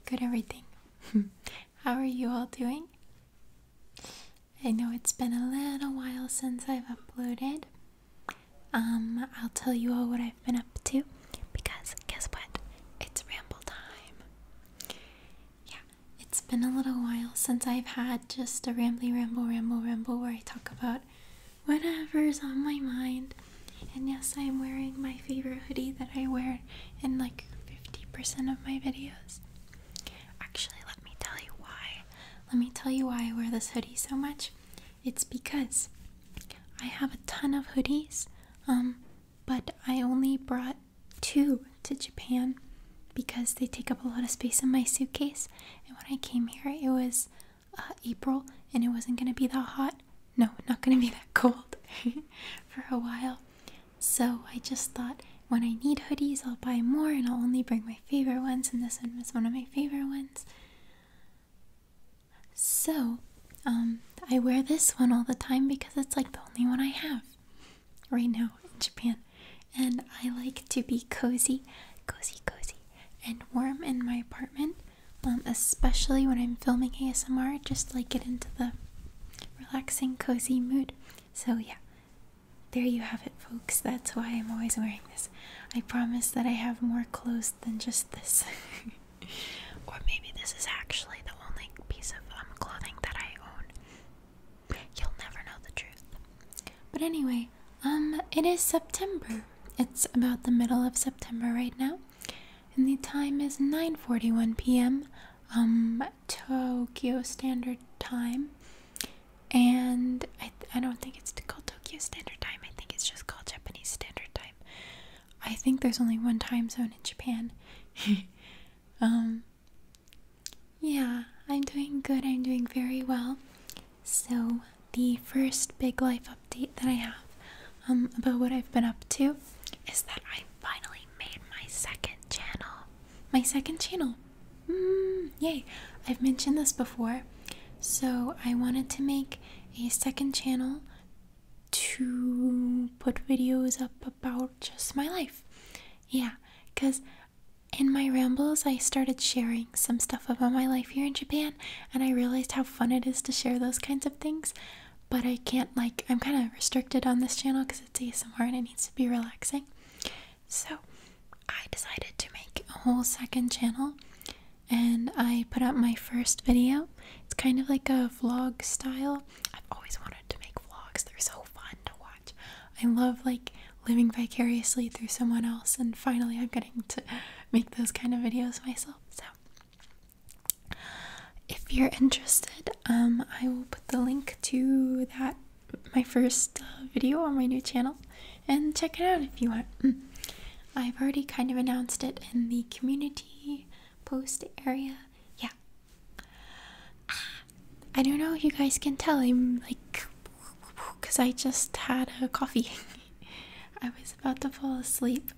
good everything. How are you all doing? I know it's been a little while since I've uploaded. I'll tell you all what I've been up to because guess what? It's ramble time. Yeah, it's been a little while since I've had just a ramble where I talk about whatever's on my mind. And yes, I'm wearing my favorite hoodie that I wear in like 50% of my videos. Actually, let me tell you why. Let me tell you why I wear this hoodie so much. It's because I have a ton of hoodies, but I only brought 2 to Japan because they take up a lot of space in my suitcase. And when I came here, it was April and it wasn't going to be that hot. No, not going to be that cold for a while. So I just thought when I need hoodies, I'll buy more and I'll only bring my favorite ones. And this one was one of my favorite ones. So, I wear this one all the time because it's like the only one I have right now in Japan. And I like to be cozy, and warm in my apartment, especially when I'm filming ASMR, just like get into the relaxing, cozy mood. So yeah, there you have it, folks. That's why I'm always wearing this. I promise that I have more clothes than just this. Or maybe this is actually the only piece of clothing that I own. You'll never know the truth. But anyway, it is September. It's about the middle of September right now. And the time is 9:41 p.m. Tokyo Standard Time. And I don't think it's called Tokyo Standard Time. I think it's just called Japanese Standard Time. I think there's only one time zone in Japan. Yeah, I'm doing good. I'm doing very well. So the first big life update that I have about what I've been up to is that I finally made my second channel. My second channel. Yay. I've mentioned this before. So I wanted to make a second channel to put videos up about just my life. Yeah, because in my rambles I started sharing some stuff about my life here in Japan, and I realized how fun it is to share those kinds of things. But I can't, I'm kind of restricted on this channel because it's ASMR and it needs to be relaxing. So I decided to make a whole second channel, and I put up my first video. It's kind of like a vlog style. I've always wanted to make vlogs. They're so fun to watch. I love living vicariously through someone else, and finally I'm getting to make those kind of videos myself. So if you're interested, I will put the link to my first video on my new channel, and check it out if you want. I've already kind of announced it in the community post area. Yeah. I don't know if you guys can tell, I'm because I just had a coffee. I was about to fall asleep.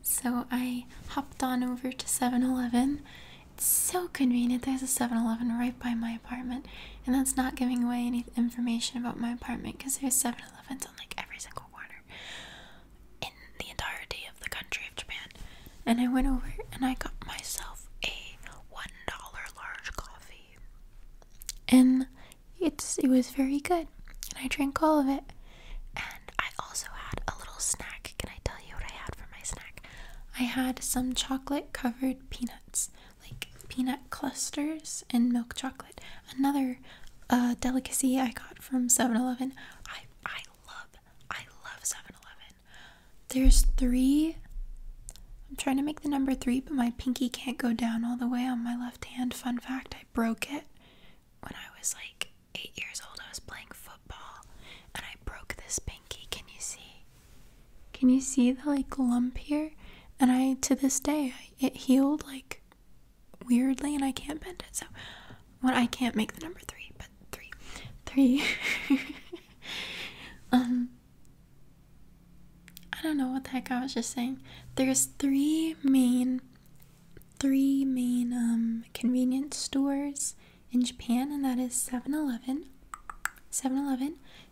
So I hopped on over to 7-Eleven. It's so convenient. There's a 7-Eleven right by my apartment. And that's not giving away any information about my apartment because there's 7-Elevens on every single corner in the entirety of the country of Japan. And I went over and I got myself a $1 large coffee. And it was very good. And I drank all of it. And I also had a little snack. Can I tell you what I had for my snack? I had some chocolate covered peanuts, like peanut clusters and milk chocolate. Another delicacy I got from 7-Eleven. I love 7-Eleven. There's 3. I'm trying to make the number 3, but my pinky can't go down all the way on my left hand. Fun fact, I broke it when I was 8 years old. I was playing football and I broke this pinky. Can you see? Can you see the lump here? And to this day, it healed weirdly, and I can't bend it. So, I can't make the number 3, but 3. I don't know what the heck I was just saying. There's 3 main convenience stores in Japan, and that is 7-Eleven,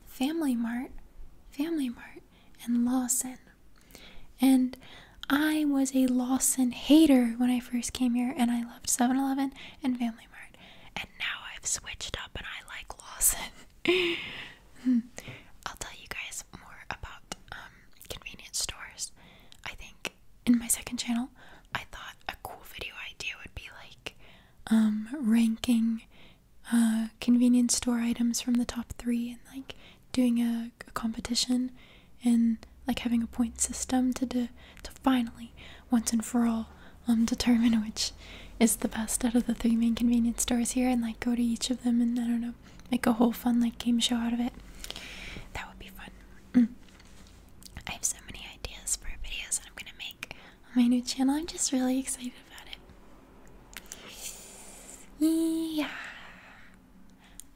Family Mart, and Lawson. And I was a Lawson hater when I first came here, and I loved 7-Eleven and Family Mart. And now I've switched up and I like Lawson. I'll tell you guys more about convenience stores. I think in my second channel, I thought a cool video idea would be like ranking convenience store items from the top 3 and like doing a competition and like having a point system to finally once and for all determine which is the best out of the 3 main convenience stores here, and like go to each of them and I don't know, make a whole fun like game show out of it. That would be fun. I have so many ideas for videos that I'm gonna make on my new channel. I'm just really excited about it. Yeah.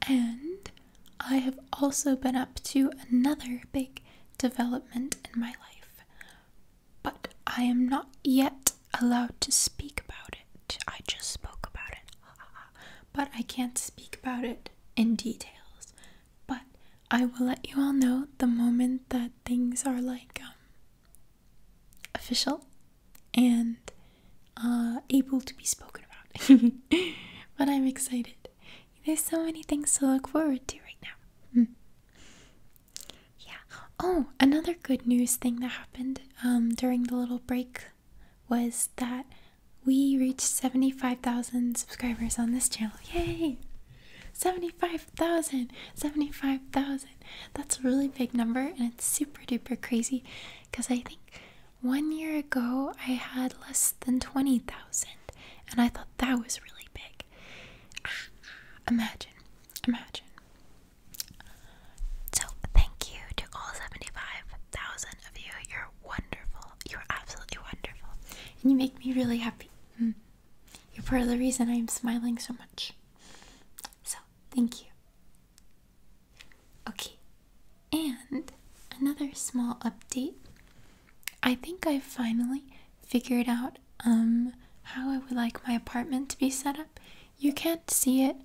And I have also been up to another big development in my life, but I am not yet allowed to speak about it. I just spoke about it, but I can't speak about it in details. But I will let you all know the moment that things are like official and able to be spoken about. But I'm excited. There's so many things to look forward to right now. Yeah. Oh, another good news thing that happened during the little break was that we reached 75,000 subscribers on this channel. Yay! 75,000! 75,000! That's a really big number, and it's super duper crazy because I think 1 year ago I had less than 20,000, and I thought that was really big. Imagine. So, thank you to all 75,000 of you. You're wonderful. You're absolutely wonderful. And you make me really happy. You're part of the reason I'm smiling so much. So, thank you. Okay. And another small update. I think I finally figured out how I would like my apartment to be set up. You can't see it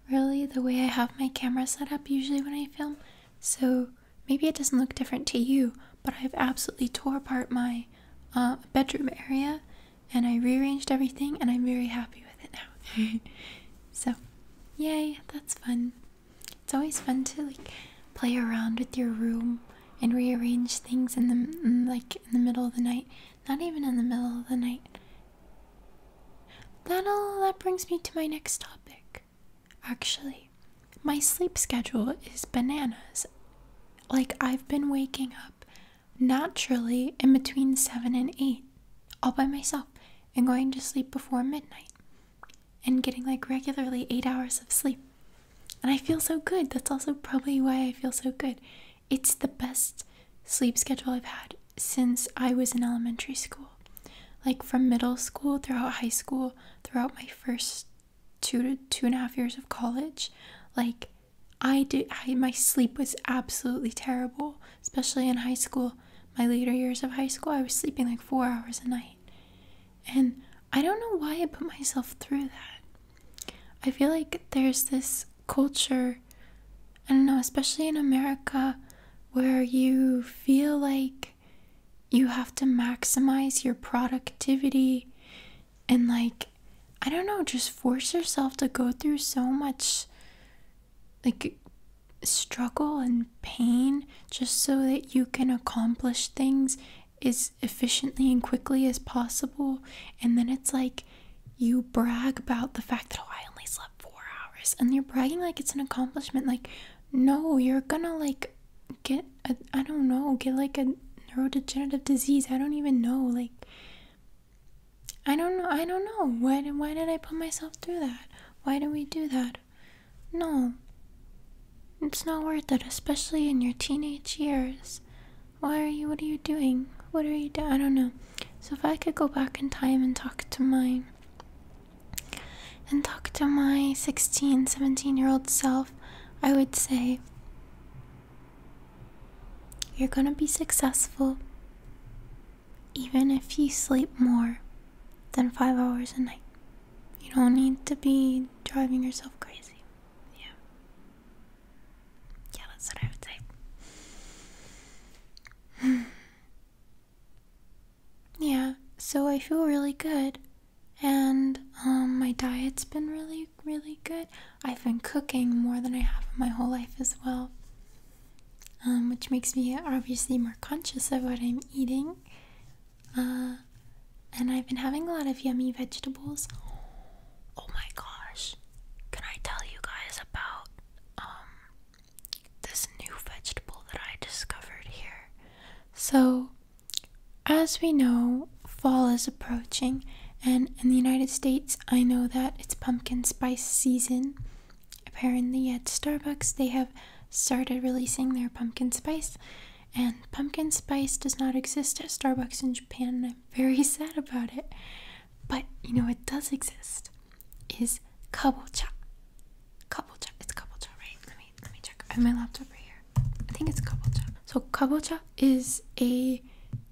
really the way I have my camera set up usually when I film, so maybe it doesn't look different to you, but I've absolutely tore apart my bedroom area and I rearranged everything and I'm very happy with it now. So yay, that's fun. It's always fun to like play around with your room and rearrange things in the middle of the night. Not even in the middle of the night. That brings me to my next topic. Actually, my sleep schedule is bananas. Like, I've been waking up naturally in between 7 and 8, all by myself, and going to sleep before midnight, and getting like regularly 8 hours of sleep. And I feel so good. That's also probably why I feel so good. It's the best sleep schedule I've had since I was in elementary school. Like, from middle school, throughout high school, throughout my first 2 to 2.5 years of college, like, my sleep was absolutely terrible, especially in high school. My later years of high school, I was sleeping like 4 hours a night. And I don't know why I put myself through that. I feel like there's this culture, I don't know, especially in America, where you feel like you have to maximize your productivity and, like, I don't know, just force yourself to go through so much like struggle and pain just so that you can accomplish things as efficiently and quickly as possible. And then it's like you brag about the fact that, oh, I only slept 4 hours, and you're bragging like it's an accomplishment. Like, no, you're gonna like get like a neurodegenerative disease. I don't even know. Like, I don't know. Why did I put myself through that? Why do we do that? No. It's not worth it, especially in your teenage years. What are you doing? I don't know. So if I could go back in time and talk to my 16, 17-year-old self, I would say, you're gonna be successful even if you sleep more than 5 hours a night. You don't need to be driving yourself crazy. Yeah, that's what I would say. Yeah, So I feel really good. And my diet's been really, really good. I've been cooking more than I have in my whole life as well. Which makes me obviously more conscious of what I'm eating. And I've been having a lot of yummy vegetables. Oh my gosh. Can I tell you guys about this new vegetable that I discovered here? So, as we know, fall is approaching, and in the United States, I know that it's pumpkin spice season. Apparently at Starbucks, they have started releasing their pumpkin spice, and pumpkin spice does not exist at Starbucks in Japan, and I'm very sad about it. But you know what does exist is kabocha. Kabocha. It's kabocha, right? Let me check. I have my laptop right here. I think it's kabocha. So kabocha is a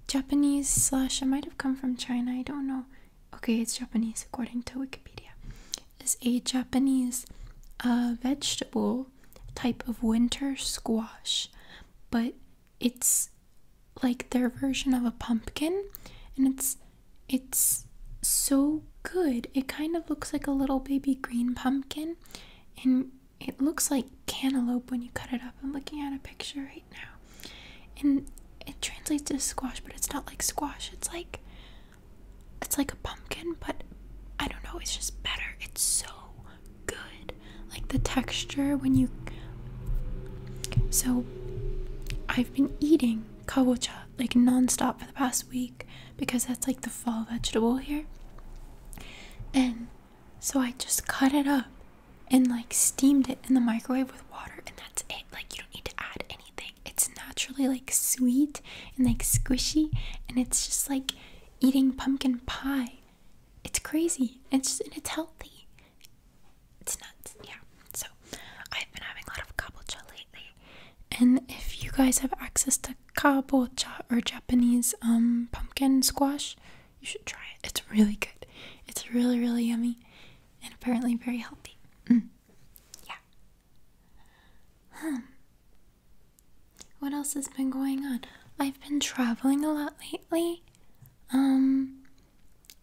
Japanese slash, it might have come from China, I don't know. Okay, it's Japanese according to Wikipedia. It's a Japanese vegetable type of winter squash, but it's like their version of a pumpkin, and it's so good. It kind of looks like a little baby green pumpkin, and it looks like cantaloupe when you cut it up. I'm looking at a picture right now, and it translates to squash, but it's not like squash. It's like a pumpkin, but I don't know, it's just better. It's so good. Like the texture when you... So I've been eating kabocha like non-stop for the past week because that's like the fall vegetable here. And so I just cut it up and like steamed it in the microwave with water, and that's it. Like you don't need to add anything. It's naturally like sweet and like squishy, and it's just like eating pumpkin pie. It's crazy. It's healthy. It's nuts. Yeah. So I've been having a lot of kabocha lately. And if you guys have access to kabocha or Japanese pumpkin squash, you should try it. It's really good. It's really, really yummy and apparently very healthy. Yeah. What else has been going on? I've been traveling a lot lately.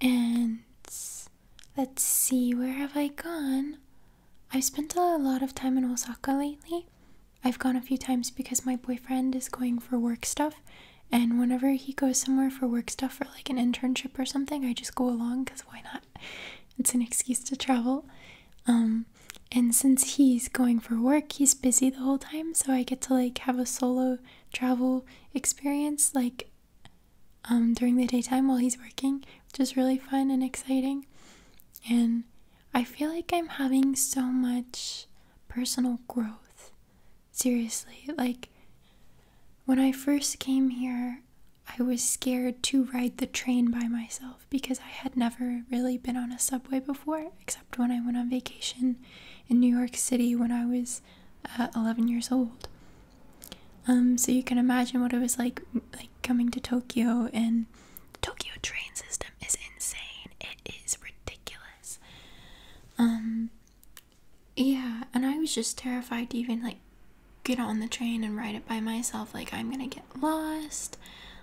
And let's see, where have I gone? I've spent a lot of time in Osaka lately. I've gone a few times because my boyfriend is going for work stuff, and whenever he goes somewhere for work stuff or like an internship or something, I just go along because why not? It's an excuse to travel. And since he's going for work, he's busy the whole time, so I get to like have a solo travel experience like during the daytime while he's working, which is really fun and exciting. And I feel like I'm having so much personal growth. Seriously, like when I first came here, I was scared to ride the train by myself because I had never really been on a subway before, except when I went on vacation in New York City when I was 11 years old. So you can imagine what it was like coming to Tokyo, and the Tokyo train system is insane. It is ridiculous. Yeah, and I was just terrified to even like get on the train and ride it by myself. Like I'm gonna get lost.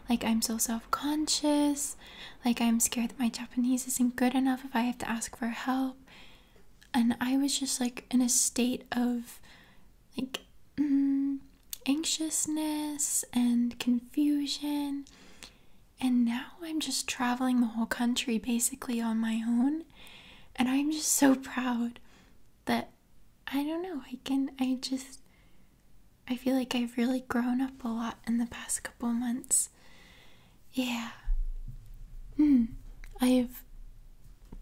Like I'm so self-conscious. Like I'm scared that my Japanese isn't good enough if I have to ask for help. And I was just like in a state of like anxiousness and confusion. And now I'm just traveling the whole country basically on my own. And I'm just so proud that, I don't know, I feel like I've really grown up a lot in the past couple months. Yeah. I've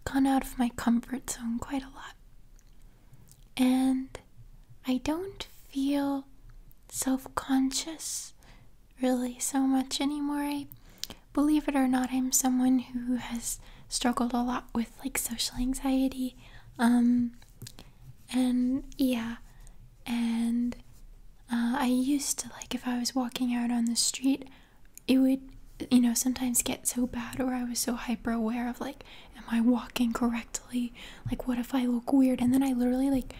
gone out of my comfort zone quite a lot. And I don't feel self-conscious really so much anymore. I believe it or not, I'm someone who has struggled a lot with like social anxiety. And yeah, and I used to, like, if I was walking out on the street, it would, sometimes get so bad, or I was so hyper aware of like, am I walking correctly? Like, what if I look weird? And then I literally like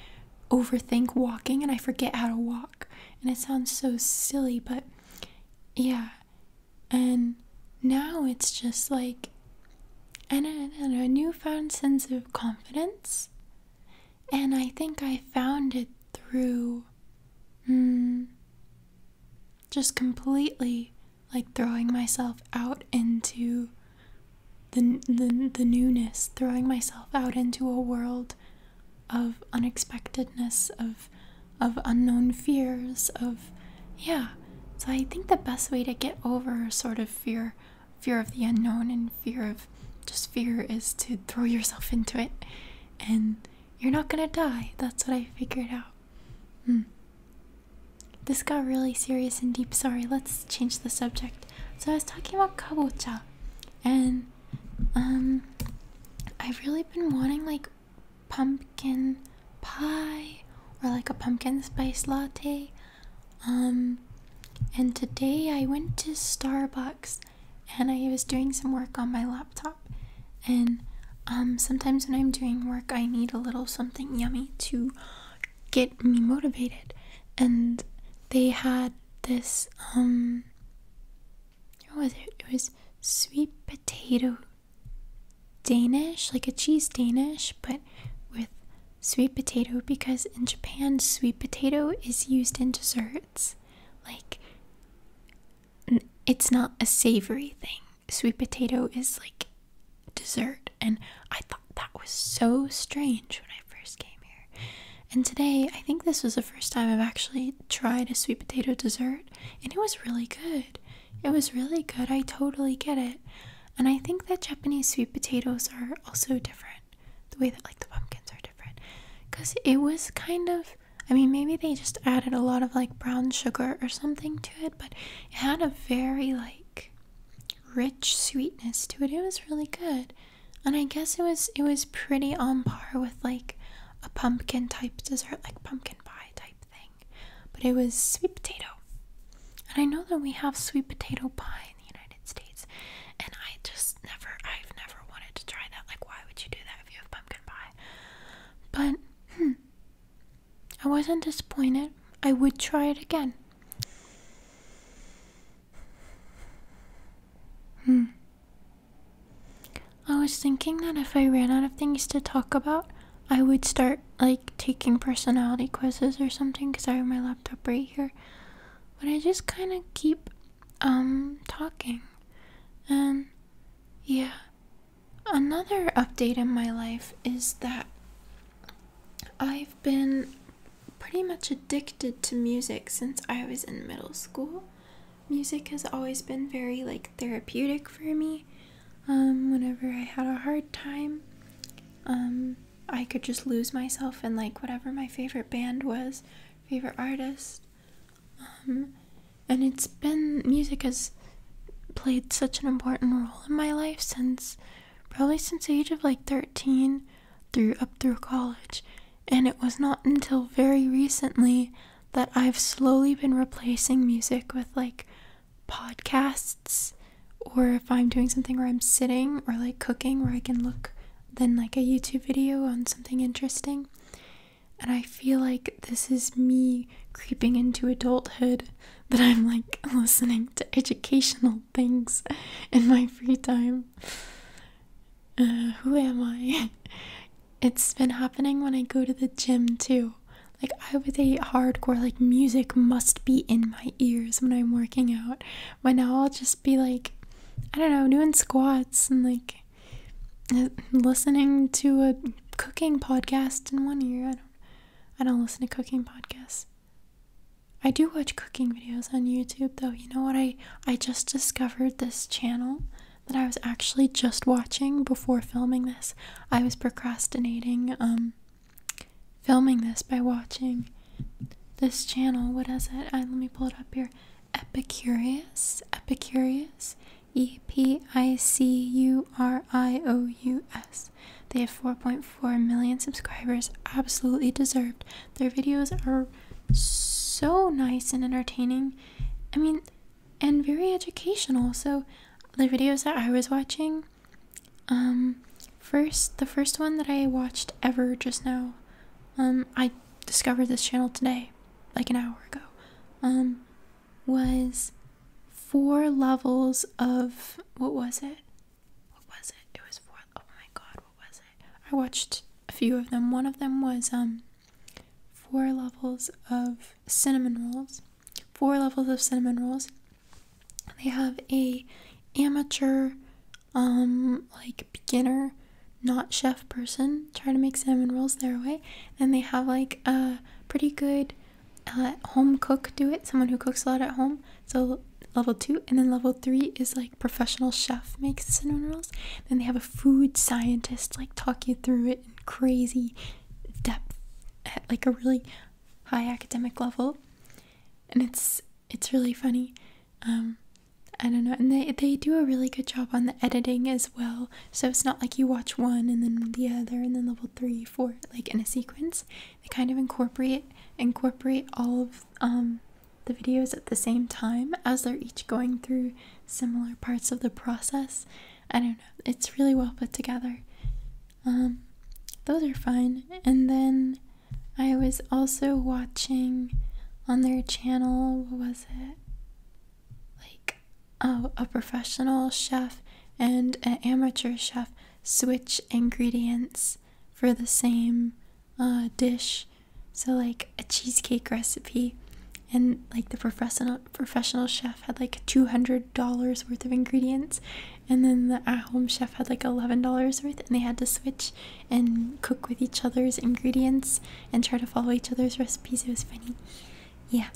overthink walking and I forget how to walk. And it sounds so silly, but yeah. And now it's just like, and a newfound sense of confidence. And I think I found it through just completely like throwing myself out into the newness, throwing myself out into a world of unexpectedness, of unknown fears, of yeah. So I think the best way to get over sort of fear of the unknown and fear is to throw yourself into it, and you're not gonna die. That's what I figured out. This got really serious and deep. Sorry, let's change the subject. So I was talking about kabocha, and I've really been wanting like pumpkin pie or like a pumpkin spice latte. And today I went to Starbucks and I was doing some work on my laptop, and sometimes when I'm doing work I need a little something yummy to get me motivated, and they had this what was it? It was sweet potato Danish, like a cheese Danish, but with sweet potato, because in Japan sweet potato is used in desserts. Like, it's not a savory thing. Sweet potato is like dessert, and I thought that was so strange when I first came here. And today, I think this was the first time I've actually tried a sweet potato dessert, and it was really good. It was really good. I totally get it. And I think that Japanese sweet potatoes are also different. The way that like the pumpkins are different. Because it was kind of, I mean, maybe they just added a lot of like brown sugar or something to it, but it had a very like rich sweetness to it. It was really good. And I guess it was pretty on par with like a pumpkin type dessert, like pumpkin pie type thing. But it was sweet potato. And I know that we have sweet potato pie in the United States, and I've never wanted to try that. Like, why would you do that if you have pumpkin pie? But, I wasn't disappointed. I would try it again. I was thinking that if I ran out of things to talk about, I would start, like, taking personality quizzes or something, because I have my laptop right here. But I just kind of keep, talking. And, yeah. Another update in my life is that I've been pretty much addicted to music since I was in middle school. Music has always been very, like, therapeutic for me. Whenever I had a hard time, I could just lose myself in, like, whatever my favorite band was, favorite artist. And music has played such an important role in my life probably since the age of like 13 up through college. And it was not until very recently that I've slowly been replacing music with like podcasts, or if I'm doing something where I'm sitting or like cooking where I can look then like a YouTube video on something interesting. And I feel like this is me creeping into adulthood, that I'm like listening to educational things in my free time. Who am I? It's been happening when I go to the gym too. Like, I was a hardcore, like, music must be in my ears when I'm working out. But now I'll just be like, I don't know, doing squats and like listening to a cooking podcast in one ear. I don't listen to cooking podcasts. I do watch cooking videos on YouTube though. You know what? I just discovered this channel that I was actually just watching before filming this. I was procrastinating filming this by watching this channel. What is it? Let me pull it up here. Epicurious. Epicurious. They have 4.4 million subscribers. Absolutely deserved. Their videos are so nice and entertaining. I mean, and very educational. So the videos that I was watching, the first one that I watched ever just now, I discovered this channel today, like an hour ago, was 4 levels of, what was it? It was 4 I watched a few of them. One of them was 4 levels of cinnamon rolls. 4 levels of cinnamon rolls. They have a amateur, like beginner, not chef person try to make cinnamon rolls their way, and they have like a pretty good home cook do it, someone who cooks a lot at home. So level 2, and then level 3 is like professional chef makes cinnamon rolls. Then they have a food scientist like talk you through it in crazy depth at like a really high academic level, and it's really funny. I don't know, and they do a really good job on the editing as well, so it's not like you watch one and then the other and then level 3, 4 like in a sequence. They kind of incorporate all of the videos at the same time as they're each going through similar parts of the process. I don't know, it's really well put together. Those are fun. And then I was also watching on their channel, what was it? A professional chef and an amateur chef switch ingredients for the same dish. So like a cheesecake recipe, and like the professional chef had like $200 worth of ingredients, and then the at-home chef had like $11 worth, and they had to switch and cook with each other's ingredients and try to follow each other's recipes. It was funny. Yeah.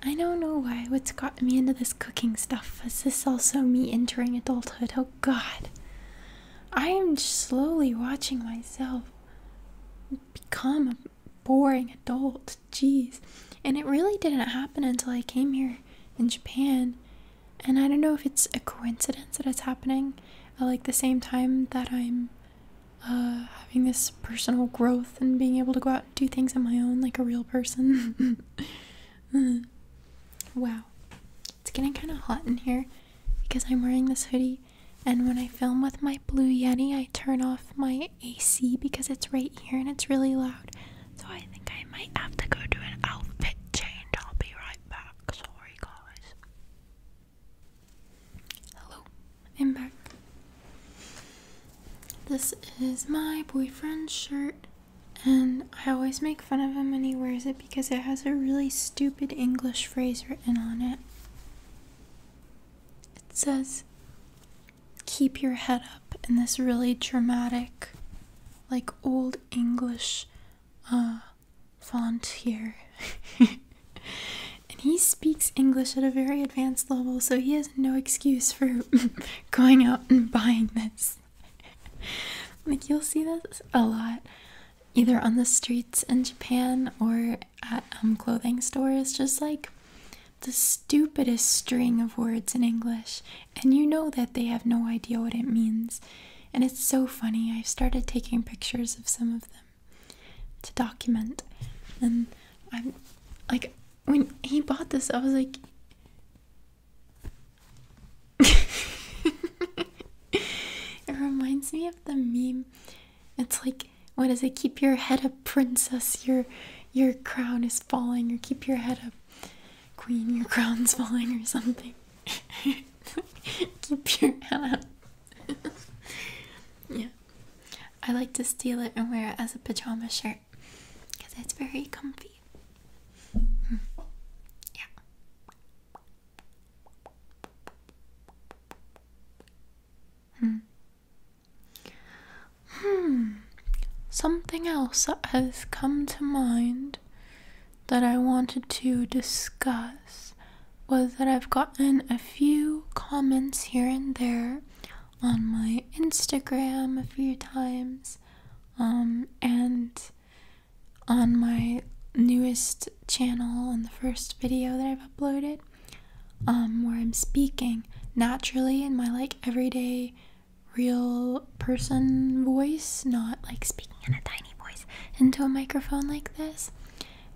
I don't know what's gotten me into this cooking stuff. Is this also me entering adulthood? Oh god. I am slowly watching myself become a boring adult. Jeez. And it really didn't happen until I came here in Japan. And I don't know if it's a coincidence that it's happening at like the same time that I'm having this personal growth and being able to go out and do things on my own like a real person. Wow, it's getting kind of hot in here because I'm wearing this hoodie, and when I film with my Blue Yeti, I turn off my AC because it's right here and it's really loud. So I think I might have to go do an outfit change. I'll be right back. Sorry, guys. Hello, I'm back. This is my boyfriend's shirt. And I always make fun of him when he wears it because it has a really stupid English phrase written on it. It says, "Keep your head up," in this really dramatic, like old English font here. And he speaks English at a very advanced level, so he has no excuse for going out and buying this. Like, you'll see this a lot, either on the streets in Japan or at clothing stores, just like the stupidest string of words in English, and you know that they have no idea what it means. And it's so funny. I've started taking pictures of some of them to document, and I'm like, when he bought this, I was like, it reminds me of the meme. It's like, what is it? Keep your head up, princess. Your crown is falling. Or keep your head up, queen. Your crown's falling, or something. Keep your head up. Yeah. I like to steal it and wear it as a pajama shirt because it's very comfy. Yeah. Something else that has come to mind that I wanted to discuss was that I've gotten a few comments here and there on my Instagram a few times, and on my newest channel, on the first video that I've uploaded, where I'm speaking naturally in my like everyday real person voice, not like speaking in a tiny voice into a microphone like this,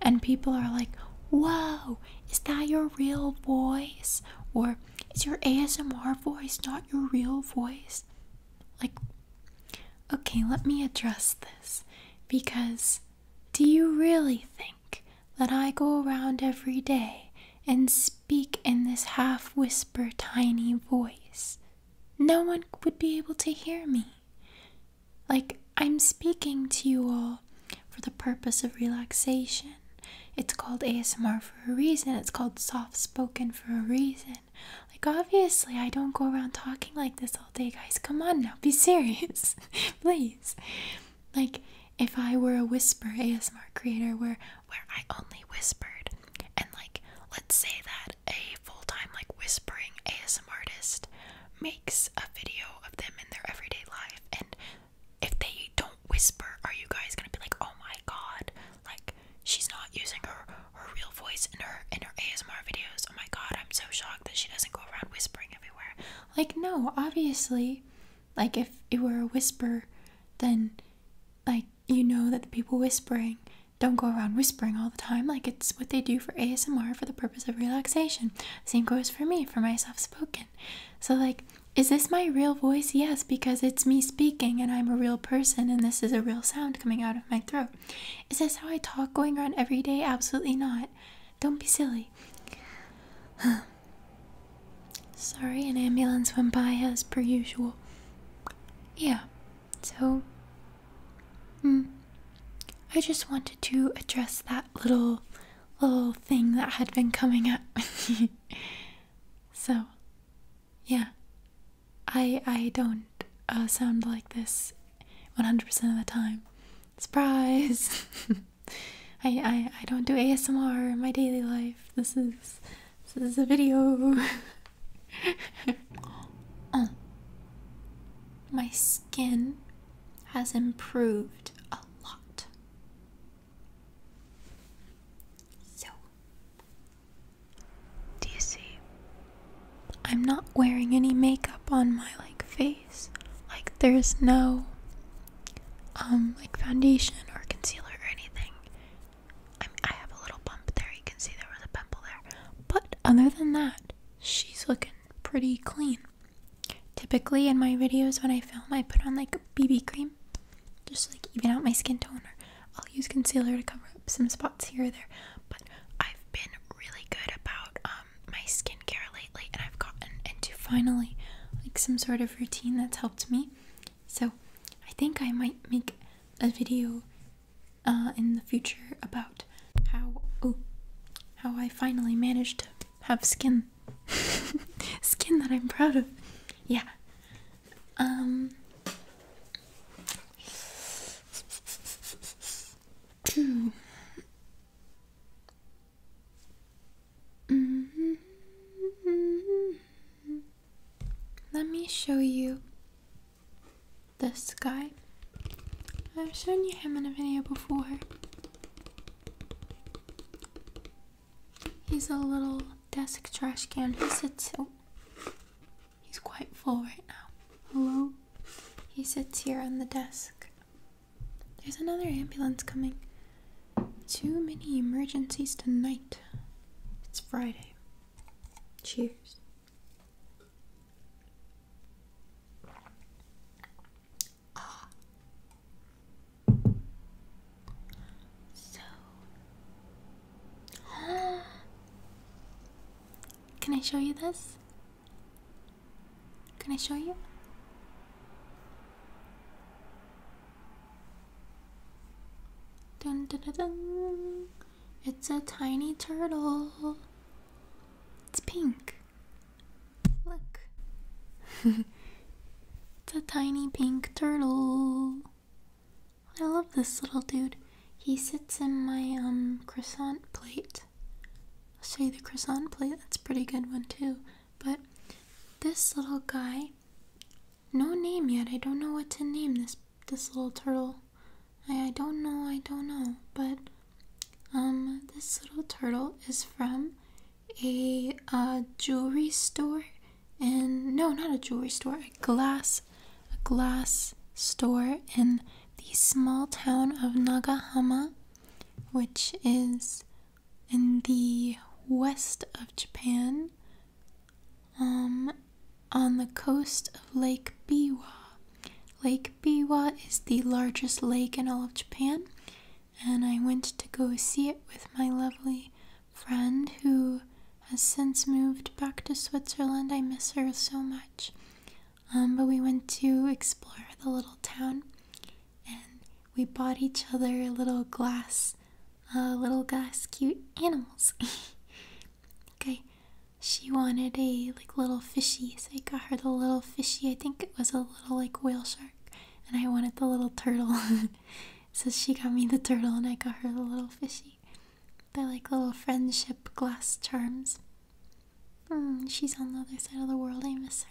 and people are like, "Whoa, is that your real voice? Or is your ASMR voice not your real voice?" Like, okay, let me address this, because do you really think that I go around every day and speak in this half-whisper tiny voice? No one would be able to hear me. Like, I'm speaking to you all for the purpose of relaxation. It's called ASMR for a reason. It's called soft spoken for a reason. Like, obviously, I don't go around talking like this all day, guys. Come on now, be serious. Please. Like, if I were a whisper ASMR creator where I only whispered, and like, let's say that a full-time like whispering ASMR artist makes a video of them in their everyday life, and if they don't whisper, are you guys gonna be like, oh my god, like she's not using her real voice in her ASMR videos, oh my god, I'm so shocked that she doesn't go around whispering everywhere? Like, no, obviously, like if it were a whisper, then like, you know that the people whispering don't go around whispering all the time. Like, it's what they do for ASMR for the purpose of relaxation. Same goes for me, for my soft-spoken. So, like, is this my real voice? Yes, because it's me speaking and I'm a real person and this is a real sound coming out of my throat. Is this how I talk going around every day? Absolutely not. Don't be silly. Sorry, an ambulance went by as per usual. Yeah, so I just wanted to address that little thing that had been coming up. So, yeah, I don't sound like this 100% of the time. Surprise! I don't do ASMR in my daily life. This is a video. Oh, my skin has improved a lot. So, do you see? I'm not wearing any makeup on my face. Like, there's no like foundation or concealer or anything. I have a little bump there. You can see there was a pimple there. But other than that, she's looking pretty clean. Typically in my videos when I film, I put on like a BB cream, just like even out my skin tone, or I'll use concealer to cover up some spots here or there. But I've been really good about my skincare lately, and I've gotten into finally like some sort of routine that's helped me. So I think I might make a video in the future about how I finally managed to have skin skin that I'm proud of. Yeah. Let me show you this guy. I've shown you him in a video before. He's a little desk trash can. He's quite full right now. Hello? He sits here on the desk. There's another ambulance coming. Too many emergencies tonight. It's Friday. Cheers. Can I show you this? Can I show you? Dun, dun, dun, dun. It's a tiny turtle. It's pink. Look. It's a tiny pink turtle. I love this little dude. He sits in my croissant plate. I'll show you the croissant plate. That's a pretty good one too. But this little guy, no name yet. I don't know what to name this little turtle. I don't know. But this little turtle is from a jewelry store, and no, not a jewelry store, a glass store in the small town of Nagahama, which is in the west of Japan, on the coast of Lake Biwa. Lake Biwa is the largest lake in all of Japan, and I went to go see it with my lovely friend who has since moved back to Switzerland. I miss her so much. But we went to explore the little town, we bought each other little glass cute animals. Okay, she wanted a like little fishy, so I got her the little fishy. I think it was a little like whale shark, and I wanted the little turtle. So she got me the turtle, and I got her the little fishy. They're like little friendship glass charms. She's on the other side of the world. I miss her.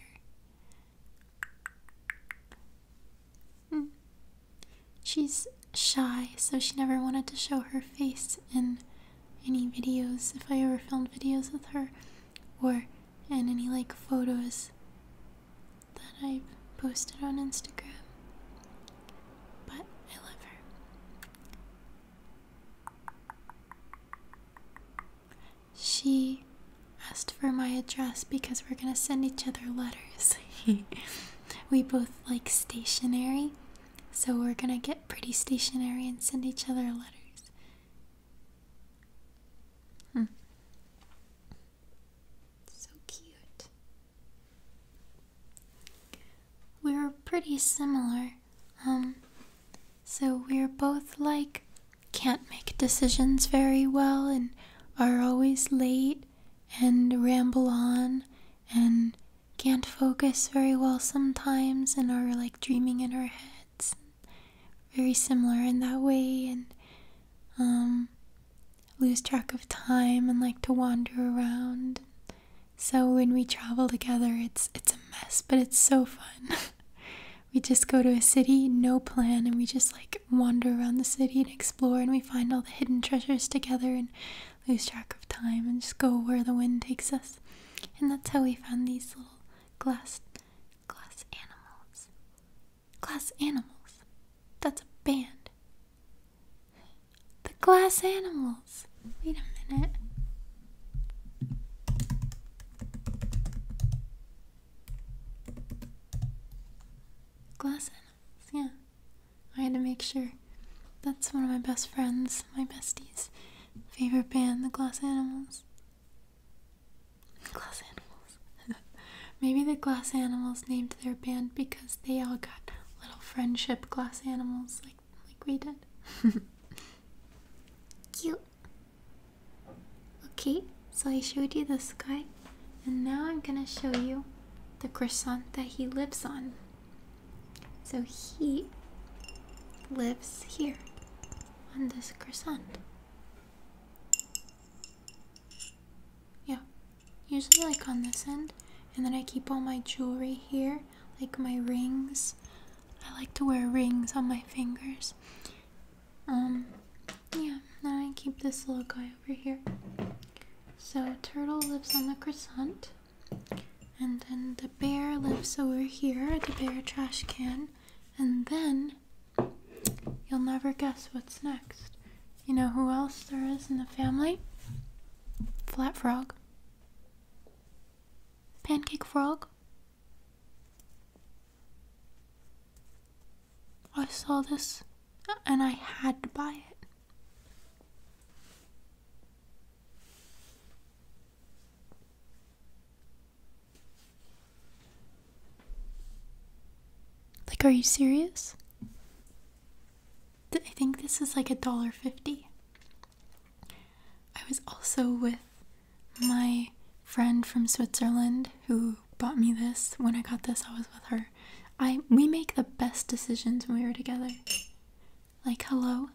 She's shy, so she never wanted to show her face in any videos if I ever filmed videos with her, or in any like photos that I posted on Instagram. But I love her. She asked for my address because we're gonna send each other letters. We both like stationery, so we're gonna get pretty stationery and send each other letters. So cute. We're pretty similar. So we're both like can't make decisions very well and are always late and ramble on and can't focus very well sometimes and are like dreaming in our heads. Very similar in that way, and lose track of time and like to wander around. So when we travel together, it's a mess, but it's so fun. We just go to a city, no plan, and we just like wander around the city and explore, and we find all the hidden treasures together and lose track of time and just go where the wind takes us. And that's how we found these little glass animals. Glass animals. That's a band. The Glass Animals. Wait a minute. Glass Animals, yeah. I had to make sure. That's one of my best friends, my besties' favorite band, the Glass Animals. Glass Animals. Maybe the Glass Animals named their band because they all got little friendship glass animals like we did. Cute. Okay, so I showed you the sky, and now I'm gonna show you the croissant that he lives on. So he lives here on this croissant. Yeah, usually like on this end, and then I keep all my jewelry here, like my rings. I like to wear rings on my fingers. Yeah, now I keep this little guy over here. So Turtle lives on the croissant, and then the bear lives over here at the bear trash can, and then you'll never guess what's next. You know who else there is in the family? Flat frog. Pancake frog. I saw this and I had to buy it. Like, are you serious? I think this is like $1.50. I was also with my friend from Switzerland who bought me this. When I got this, I was with her. We make the best decisions when we were together. Like, hello.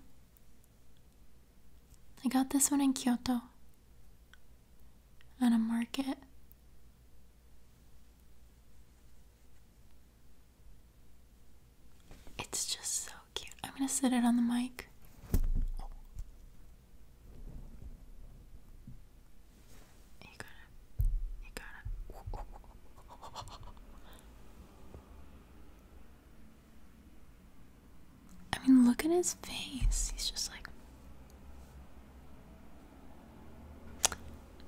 I got this one in Kyoto at a market. It's just so cute. I'm gonna sit it on the mic. You got it. I mean, look at his face. He's just like,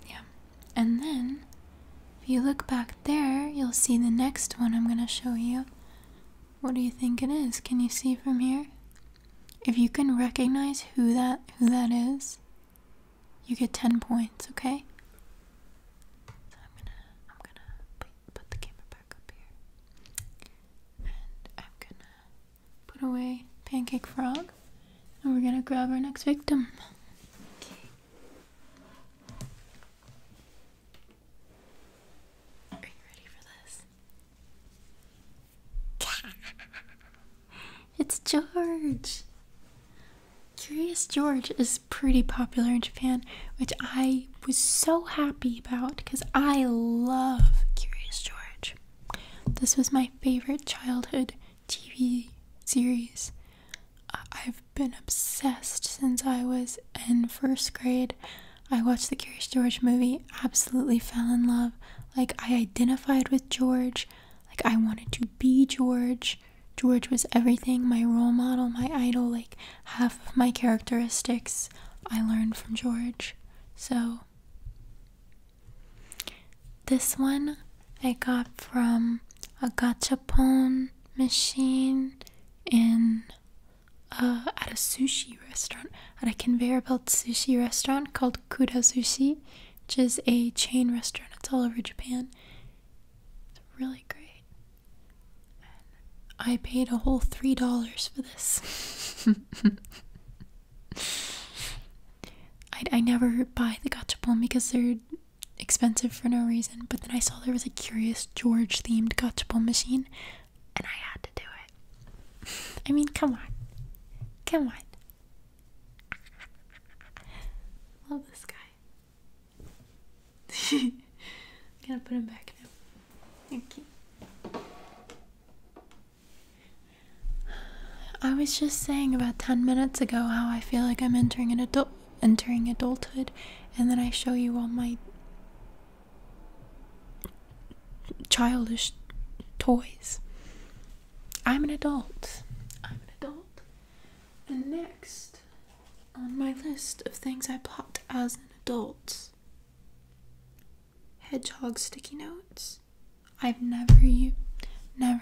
yeah. And then, if you look back there, you'll see the next one I'm gonna show you. What do you think it is? Can you see from here? If you can recognize who that is, you get 10 points, okay? So I'm gonna put the camera back up here. And I'm gonna put away Pancake pancake frog. And we're gonna grab our next victim. Are you ready for this? It's George! Curious George is pretty popular in Japan, which I was so happy about because I love Curious George. This was my favorite childhood TV series. I've been obsessed since I was in first grade. I watched the Curious George movie, absolutely fell in love. Like, I identified with George. Like, I wanted to be George. George was everything, my role model, my idol. Like, half of my characteristics I learned from George. So, this one I got from a gachapon machine at a sushi restaurant, at a conveyor belt sushi restaurant called Kura Sushi, which is a chain restaurant. It's all over Japan. It's really great. I paid a whole $3 for this. I never buy the gachapon because they're expensive for no reason, but then I saw there was a Curious George themed gachapon machine, and I had to do it. I mean, come on. Come on. Love this guy. I'm gonna put him back now. Okay. I was just saying about 10 minutes ago how I feel like I'm entering adulthood, and then I show you all my childish toys. I'm an adult. And next on my list of things I bought as an adult, hedgehog sticky notes. I've never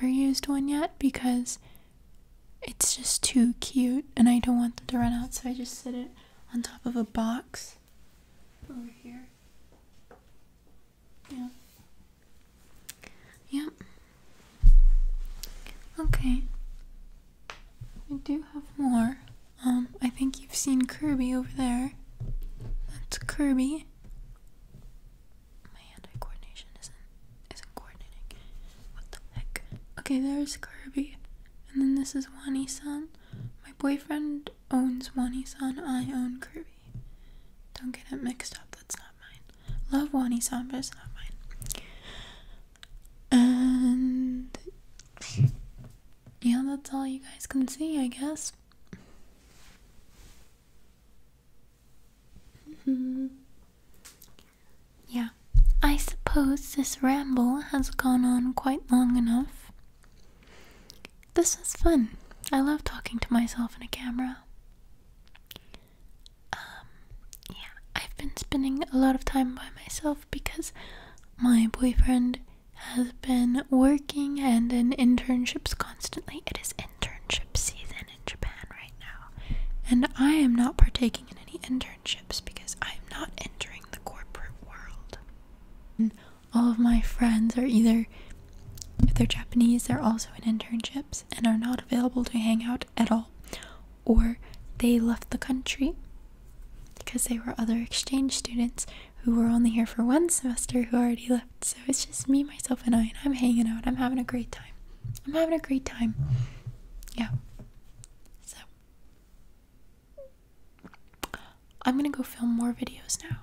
used one yet because it's just too cute and I don't want them to run out, so I just sit it on top of a box over here. Yeah. Yep. Okay. I do have more. I think you've seen Kirby over there. That's Kirby. My hand-eye coordination isn't coordinating. What the heck? Okay, there's Kirby. And then this is Wani-san. My boyfriend owns Wani-san. I own Kirby. Don't get it mixed up. That's not mine. Love Wani-san, but it's not mine. And yeah, that's all you guys can see, I guess. Yeah, I suppose this ramble has gone on quite long enough. This is fun. I love talking to myself in a camera. Yeah, I've been spending a lot of time by myself because my boyfriend has been working and in internships constantly. It is internship season in Japan right now, and I am not partaking in any internships because I am not entering the corporate world. And all of my friends are either, if they're Japanese, they're also in internships and are not available to hang out at all, or they left the country because they were other exchange students who were only here for one semester who already left. So it's just me, myself, and I, and I'm hanging out. I'm having a great time. Yeah. So I'm gonna go film more videos now.